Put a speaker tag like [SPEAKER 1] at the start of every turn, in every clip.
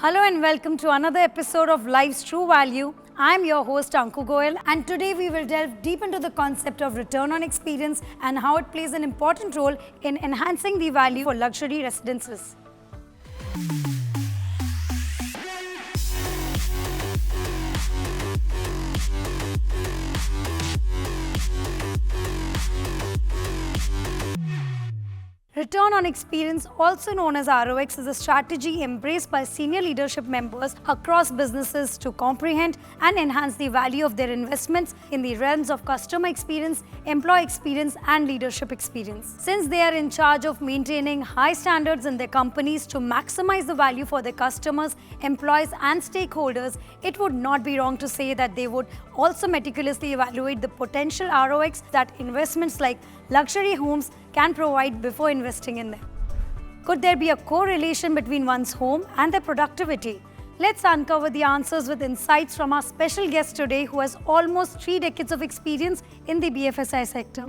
[SPEAKER 1] Hello and welcome to another episode of Life's True Value. I'm your host Anku Goyal, and today we will delve deep into the concept of return on experience and how it plays an important role in enhancing the value for luxury residences. Return on experience, also known as ROX, is a strategy embraced by senior leadership members across businesses to comprehend and enhance the value of their investments in the realms of customer experience, employee experience, and leadership experience. Since they are in charge of maintaining high standards in their companies to maximize the value for their customers, employees, and stakeholders, it would not be wrong to say that they would also meticulously evaluate the potential ROX that investments like luxury homes can provide before investing in them. Could there be a correlation between one's home and their productivity? Let's uncover the answers with insights from our special guest today, who has almost 3 decades of experience in the BFSI sector.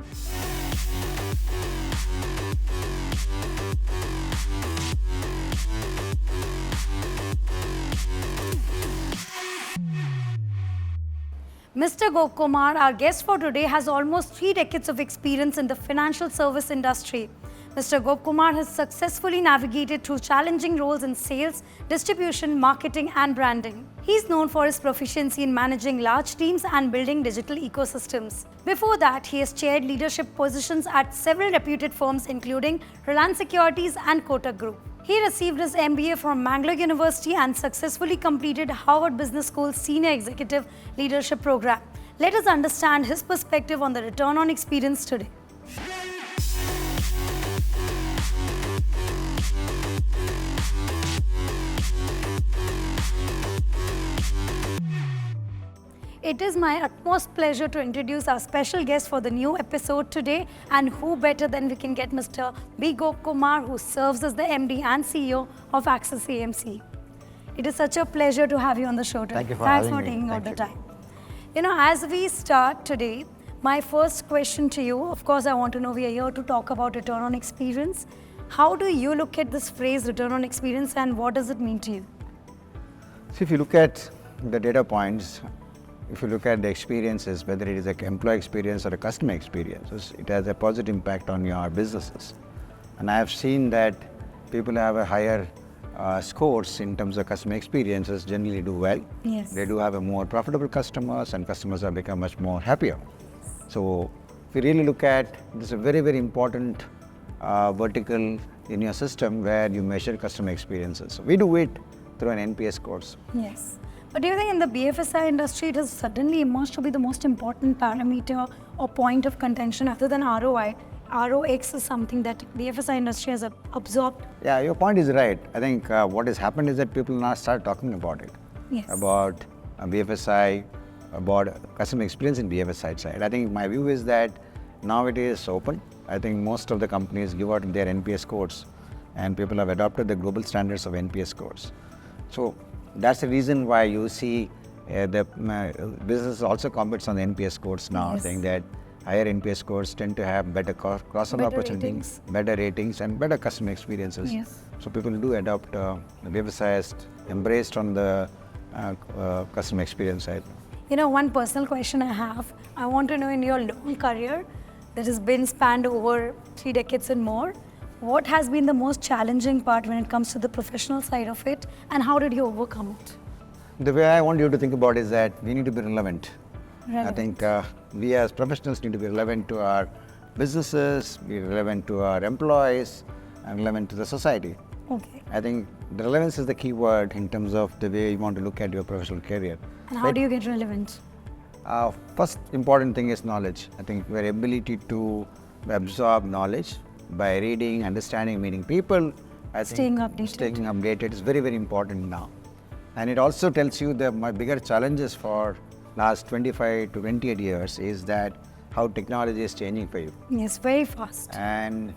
[SPEAKER 1] Mr. Gopkumar, our guest for today, has almost 3 decades of experience in the financial service industry. Mr. Gopkumar has successfully navigated through challenging roles in sales, distribution, marketing, and branding. He is known for his proficiency in managing large teams and building digital ecosystems. Before that, he has chaired leadership positions at several reputed firms including Reliance Securities and Kotak Group. He received his MBA from Mangalore University and successfully completed Harvard Business School's Senior Executive Leadership Program. Let us understand his perspective on the return on experience today. It is my utmost pleasure to introduce our special guest for the new episode today, and who better than we can get Mr. B. Gopkumar, who serves as the MD and CEO of Axis AMC. It is such a pleasure to have you on the show today.
[SPEAKER 2] Thank you for
[SPEAKER 1] Thanks
[SPEAKER 2] having
[SPEAKER 1] for
[SPEAKER 2] me.
[SPEAKER 1] taking out the
[SPEAKER 2] Thank
[SPEAKER 1] time. You know, as we start today, my first question to you, of course, I want to know, we are here to talk about return on experience. How do you look at this phrase return on experience, and what does it mean to you?
[SPEAKER 2] See, if you look at the data points, if you look at the experiences, whether it is an employee experience or a customer experience, it has a positive impact on your businesses. And I have seen that people have a higher scores in terms of customer experiences generally do well.
[SPEAKER 1] Yes.
[SPEAKER 2] They do have a more profitable customers, and customers have become much more happier. So if you really look at this, is a very, very important vertical in your system where you measure customer experiences. So we do it through an NPS scores.
[SPEAKER 1] Yes. But do you think in the BFSI industry it has suddenly emerged to be the most important parameter or point of contention other than ROI? ROX is something that BFSI industry has absorbed.
[SPEAKER 2] Yeah, your point is right. I think what has happened is that people now start talking about it.
[SPEAKER 1] Yes.
[SPEAKER 2] About BFSI, about customer experience in BFSI side. I think my view is that now it is open. I think most of the companies give out their NPS scores, and people have adopted the global standards of NPS scores. So that's the reason why you see the business also competes on the NPS scores now,
[SPEAKER 1] Yes.
[SPEAKER 2] saying that higher NPS scores tend to have better cross-sell
[SPEAKER 1] Better
[SPEAKER 2] opportunities, better ratings, and better customer experiences.
[SPEAKER 1] Yes.
[SPEAKER 2] So people do adopt the BFSI is embraced on the customer experience side.
[SPEAKER 1] You know, one personal question I have, I want to know, in your long career that has been spanned over 3 decades and more, what has been the most challenging part when it comes to the professional side of it, and how did you overcome it?
[SPEAKER 2] The way I want you to think about is that we need to be relevant. I
[SPEAKER 1] Relevant.
[SPEAKER 2] think we as professionals need to be relevant to our businesses, be relevant to our employees, and relevant to the society.
[SPEAKER 1] Okay.
[SPEAKER 2] I think the relevance is the key word in terms of the way you want to look at your professional career.
[SPEAKER 1] And how do you get relevant?
[SPEAKER 2] First important thing is knowledge. I think your ability to absorb knowledge by reading, understanding, meeting people, I think
[SPEAKER 1] Staying updated.
[SPEAKER 2] Staying updated is very, very important now. And it also tells you that my bigger challenges for last 25 to 28 years is that how technology is changing for you.
[SPEAKER 1] Yes, very fast.
[SPEAKER 2] And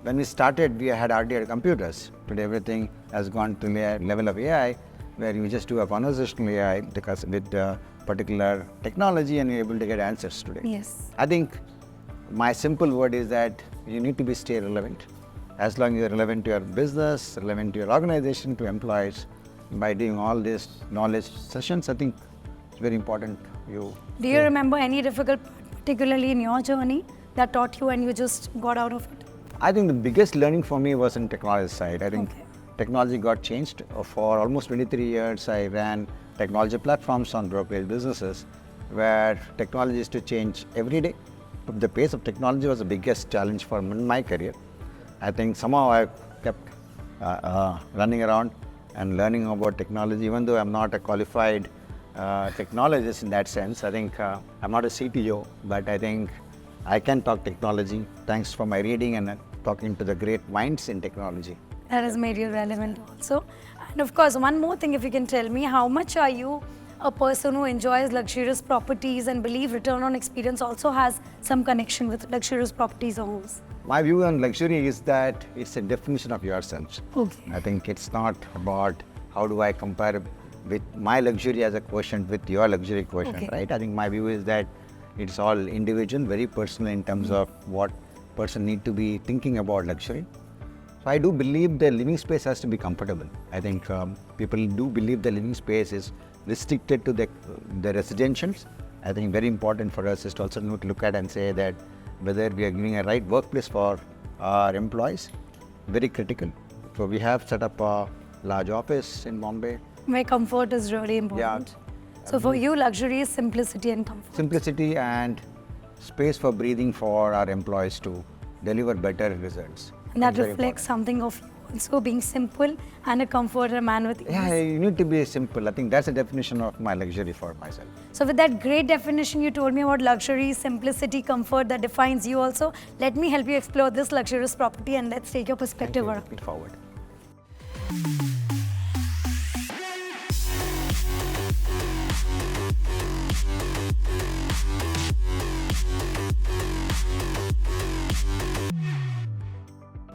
[SPEAKER 2] when we started, we had hardware computers. Today, everything has gone to the level of AI, where you just do a conversational AI with particular technology, and you're able to get answers today.
[SPEAKER 1] Yes.
[SPEAKER 2] I think my simple word is that you need to stay relevant. As long as you're relevant to your business, relevant to your organization, to employees, by doing all these knowledge sessions, I think it's very important.
[SPEAKER 1] Do you remember any difficult part, particularly in your journey, that taught you and you just got out of it?
[SPEAKER 2] I think the biggest learning for me was in technology side. I think technology got changed. For almost 23 years, I ran technology platforms on brokerage businesses where technology used to change every day. The pace of technology was the biggest challenge for me in my career. I think somehow I kept running around and learning about technology, even though I'm not a qualified technologist in that sense. I think I'm not a CTO, but I think I can talk technology thanks for my reading and talking to the great minds in technology.
[SPEAKER 1] That has made you relevant also. And of course, one more thing, if you can tell me, how much are you a person who enjoys luxurious properties and believe return on experience also has some connection with luxurious properties or homes?
[SPEAKER 2] My view on luxury is that it's a definition of yourself.
[SPEAKER 1] Okay.
[SPEAKER 2] I think it's not about how do I compare with my luxury as a quotient with your luxury quotient, right? I think my view is that it's all individual, very personal in terms of what person need to be thinking about luxury. So I do believe the living space has to be comfortable. I think people do believe the living space is restricted to the residentials. I think very important for us is to also look at and say that whether we are giving a right workplace for our employees, very critical. So we have set up a large office in Bombay.
[SPEAKER 1] Where comfort is really important. So for you, luxury is simplicity and comfort.
[SPEAKER 2] Simplicity and space for breathing for our employees to deliver better results.
[SPEAKER 1] And that reflects something of you also being simple and a comforter man with ease.
[SPEAKER 2] Yeah, you need to be simple. I think that's the definition of my luxury for myself.
[SPEAKER 1] So with that great definition you told me about luxury, simplicity, comfort that defines you also, let me help you explore this luxurious property and let's take your perspective around.
[SPEAKER 2] Looking forward.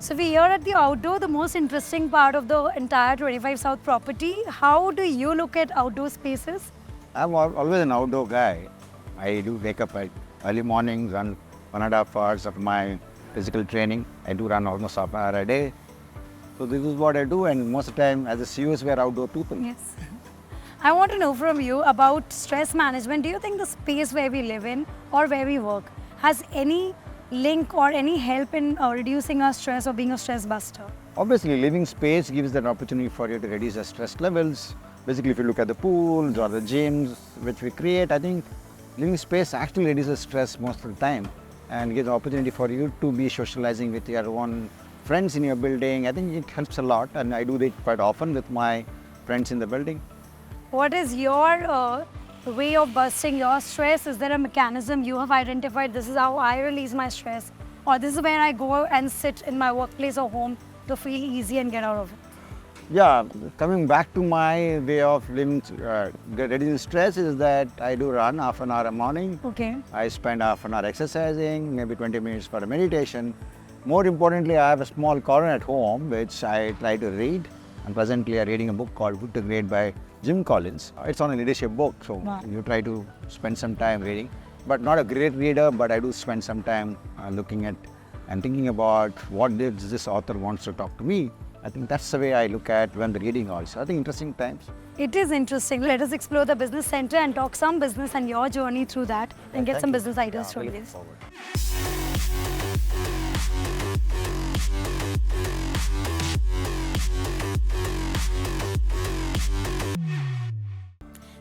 [SPEAKER 1] So we're here at the outdoor, the most interesting part of the entire 25 South property. How do you look at outdoor spaces?
[SPEAKER 2] I'm always an outdoor guy. I do wake up at early mornings, run 1.5 hours of my physical training. I do run almost half an hour a day. So this is what I do, and most of the time as a CEOs, we are outdoor people.
[SPEAKER 1] Yes. I want to know from you about stress management. Do you think the space where we live in or where we work has any link or any help in reducing our stress or being a stress buster?
[SPEAKER 2] Obviously, living space gives that opportunity for you to reduce the stress levels. Basically, if you look at the pools or the gyms which we create, I think living space actually reduces stress most of the time and gives the opportunity for you to be socializing with your own friends in your building. I think it helps a lot, and I do that quite often with my friends in the building.
[SPEAKER 1] What is your way of busting your stress? Is there a mechanism you have identified? This is how I release my stress, or this is where I go and sit in my workplace or home to feel easy and get out of it?
[SPEAKER 2] Yeah, coming back to my way of living, reducing stress is that I do run half an hour a morning.
[SPEAKER 1] Okay.
[SPEAKER 2] I spend half an hour exercising, maybe 20 minutes for a meditation. More importantly, I have a small corner at home which I try to read. And presently, I'm reading a book called Good to Great by Jim Collins. It's on a leadership book, so you try to spend some time reading. But not a great reader, but I do spend some time looking at and thinking about what this author wants to talk to me. I think that's the way I look at when the reading also. I think interesting times.
[SPEAKER 1] It is interesting. Let us explore the business center and talk some business and your journey through that and get some business ideas from
[SPEAKER 2] Really
[SPEAKER 1] this.
[SPEAKER 2] forward.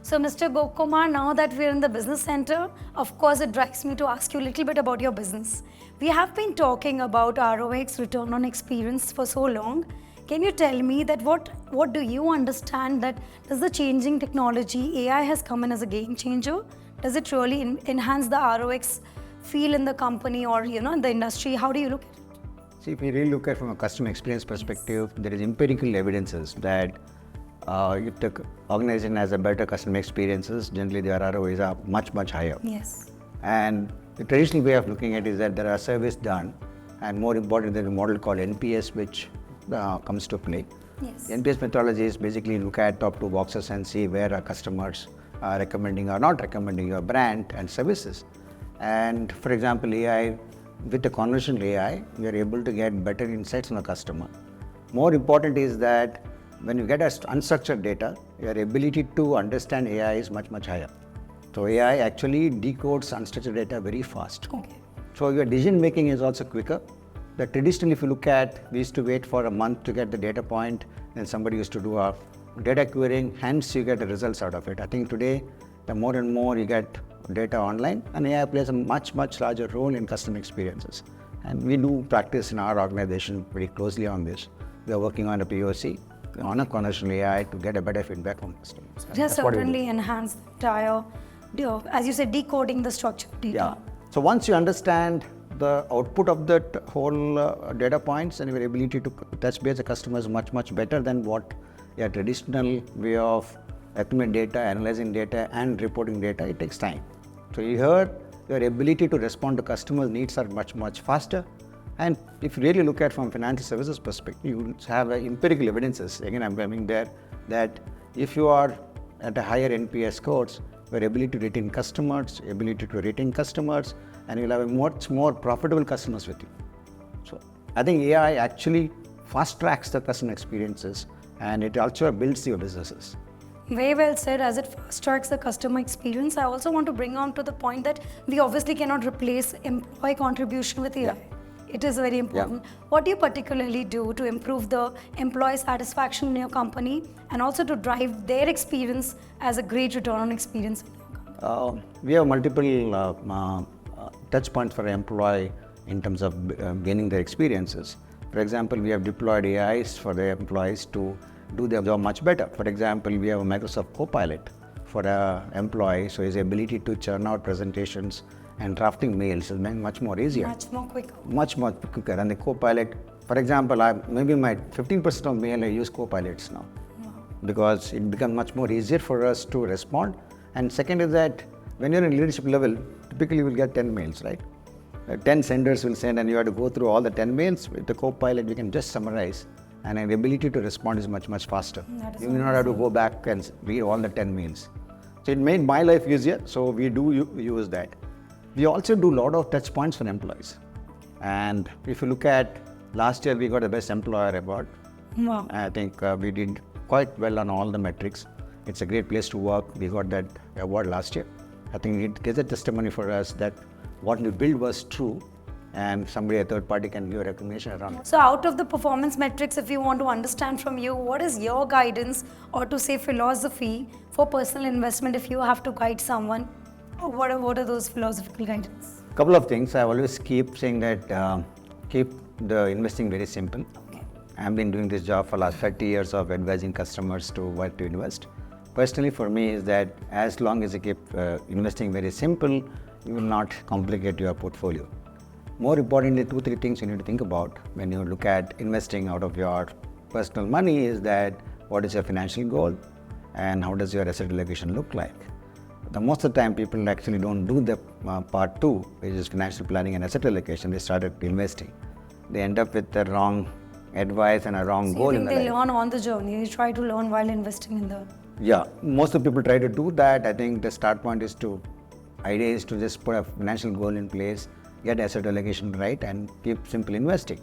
[SPEAKER 1] So Mr. Gokumar, now that we're in the business center, of course it drives me to ask you a little bit about your business. We have been talking about ROX, return on experience, for so long. Can you tell me that what do you understand that does the changing technology, AI has come in as a game changer? Does it really enhance the ROX feel in the company or in the industry? How do you look at it?
[SPEAKER 2] See, if we really look at it from a customer experience perspective, there is empirical evidences that if the organization has a better customer experiences, generally their ROIs are much, much higher.
[SPEAKER 1] Yes.
[SPEAKER 2] And the traditional way of looking at it is that there are surveys done, and more important, there's a model called NPS which comes to play.
[SPEAKER 1] Yes.
[SPEAKER 2] The NPS methodology is basically look at top two boxes and see where our customers are recommending or not recommending your brand and services. And for example, AI, with the conversational AI, we are able to get better insights on the customer. More important is that when you get unstructured data, your ability to understand AI is much, much higher. So AI actually decodes unstructured data very fast.
[SPEAKER 1] Okay.
[SPEAKER 2] So your decision making is also quicker. That traditionally, if you look at, we used to wait for a month to get the data point, then somebody used to do a data querying, hence you get the results out of it. I think today, the more and more you get data online, and AI plays a much, much larger role in customer experiences. And we do practice in our organization very closely on this. We are working on a POC on a conversational AI to get a better feedback from customers.
[SPEAKER 1] It has certainly enhanced the entire, as you said, decoding the structured data.
[SPEAKER 2] Yeah. So once you understand the output of that whole data points, and your ability to touch base the customer is much, much better than what your traditional way of accumulating data, analyzing data, and reporting data. It takes time. So here, your ability to respond to customers' needs are much, much faster. And if you really look at from financial services perspective, you have empirical evidences. Again, I'm coming there that if you are at a higher NPS scores, your ability to retain customers, and you'll have a much more profitable customers with you. So I think AI actually fast tracks the customer experiences, and it also builds your businesses.
[SPEAKER 1] Very well said. As it fast tracks the customer experience, I also want to bring on to the point that we obviously cannot replace employee contribution with AI.
[SPEAKER 2] Yeah.
[SPEAKER 1] It is very important. What do you particularly do to improve the employee satisfaction in your company and also to drive their experience as a great return on experience in your company?
[SPEAKER 2] We have multiple touch points for an employee in terms of gaining their experiences. For example, we have deployed AIs for the employees to do their job much better. For example, we have a Microsoft Copilot for an employee, so his ability to churn out presentations and drafting mails is much more easier.
[SPEAKER 1] Much more quicker.
[SPEAKER 2] Much more quicker. And the Copilot, for example, maybe my 15% of mail I use Copilots now.
[SPEAKER 1] Wow.
[SPEAKER 2] Because it becomes much more easier for us to respond. And second is that when you're in leadership level, typically you will get 10 mails, right? 10 senders will send, and you have to go through all the 10 mails. With the Copilot, we can just summarize, and the ability to respond is much, much faster. You do not have to go back and read all the 10 mails. So it made my life easier, so we do use that. We also do a lot of touch points for employees. And if you look at last year, we got the best employer award.
[SPEAKER 1] Wow.
[SPEAKER 2] I think we did quite well on all the metrics. It's a great place to work. We got that award last year. I think it gives a testimony for us that what we built was true, and somebody, a third party, can give a recognition around it.
[SPEAKER 1] So out of the performance metrics, if you want to understand from you, what is your guidance or to say philosophy for personal investment if you have to guide someone? What are those philosophical guidance?
[SPEAKER 2] Couple of things. I always keep saying that keep the investing very simple.
[SPEAKER 1] Okay.
[SPEAKER 2] I've been doing this job for last 30 years of advising customers to what to invest. Personally, for me, is that as long as you keep investing very simple, you will not complicate your portfolio. More importantly, 2-3 things you need to think about when you look at investing out of your personal money is that what is your financial goal and how does your asset allocation look like. Most of the time, people actually don't do the part 2, which is financial planning and asset allocation. They started investing. They end up with the wrong advice and a wrong goal in their life.
[SPEAKER 1] They learn on the journey. They try to learn while investing in the...
[SPEAKER 2] Yeah, most of the people try to do that. I think the start point is idea is to just put a financial goal in place, get asset allocation right, and keep simple investing.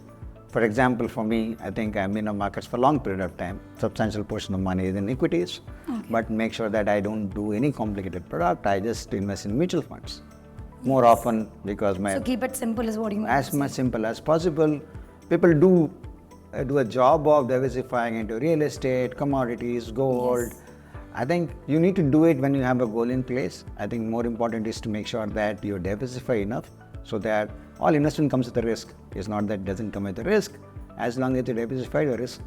[SPEAKER 2] For example, for me, I think I'm in the markets for a long period of time. Substantial portion of money is in equities, but make sure that I don't do any complicated product. I just invest in mutual funds more often because
[SPEAKER 1] So keep it simple is what you mean.
[SPEAKER 2] as much simple as possible. People do a job of diversifying into real estate, commodities, gold.
[SPEAKER 1] Yes.
[SPEAKER 2] I think you need to do it when you have a goal in place. I think more important is to make sure that you diversify enough so that all investment comes with a risk. It's not that it doesn't come with a risk. As long as you diversify your risk,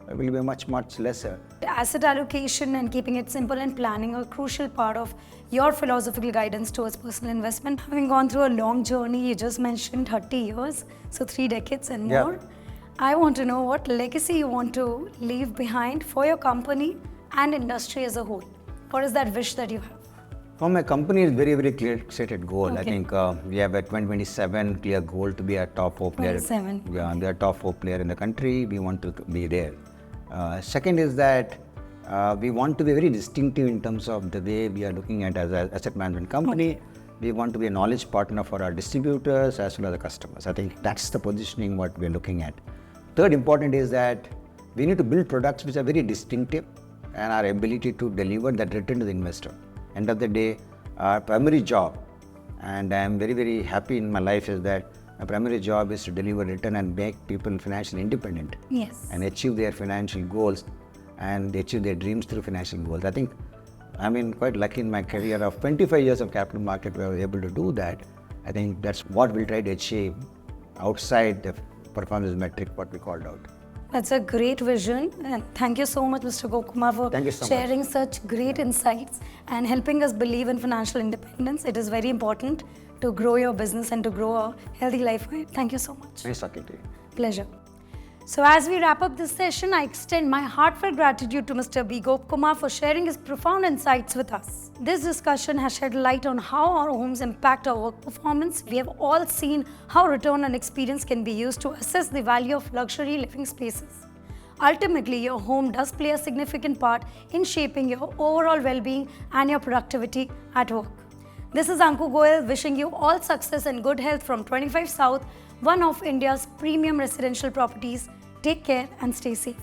[SPEAKER 2] it will be much, much lesser.
[SPEAKER 1] Asset allocation and keeping it simple and planning are a crucial part of your philosophical guidance towards personal investment. Having gone through a long journey, you just mentioned 30 years, so 3 decades and more. I want to know what legacy you want to leave behind for your company and industry as a whole. What is that wish that you have?
[SPEAKER 2] For my company, it's very, very clear stated goal.
[SPEAKER 1] Okay.
[SPEAKER 2] I think we have a 2027 clear goal to be a top 4 player.
[SPEAKER 1] 27.
[SPEAKER 2] Yeah, we are top 4 player in the country. We want to be there. Second is that we want to be very distinctive in terms of the way we are looking at as an asset management company.
[SPEAKER 1] Okay.
[SPEAKER 2] We want to be a knowledge partner for our distributors as well as the customers. I think that's the positioning what we are looking at. Third important is that we need to build products which are very distinctive and our ability to deliver that return to the investor. End of the day, our primary job, and I am very, very happy in my life, is that my primary job is to deliver return and make people financially independent.
[SPEAKER 1] Yes.
[SPEAKER 2] And achieve their financial goals and achieve their dreams through financial goals. I think I'm quite lucky in my career of 25 years of capital market where I was able to do that. I think that's what we'll try to achieve outside the performance metric what we called out.
[SPEAKER 1] That's a great vision, and thank you so much, Mr. Gokumar, for
[SPEAKER 2] Thank you so
[SPEAKER 1] sharing such great insights and helping us believe in financial independence. It is very important to grow your business and to grow a healthy life. Thank you so much.
[SPEAKER 2] Nice talking to you.
[SPEAKER 1] Pleasure. So as we wrap up this session, I extend my heartfelt gratitude to Mr. B. Gokumar for sharing his profound insights with us. This discussion has shed light on how our homes impact our work performance. We have all seen how return on experience can be used to assess the value of luxury living spaces. Ultimately, your home does play a significant part in shaping your overall well-being and your productivity at work. This is Anku Goyal wishing you all success and good health from 25 South, one of India's premium residential properties. Take care and stay safe.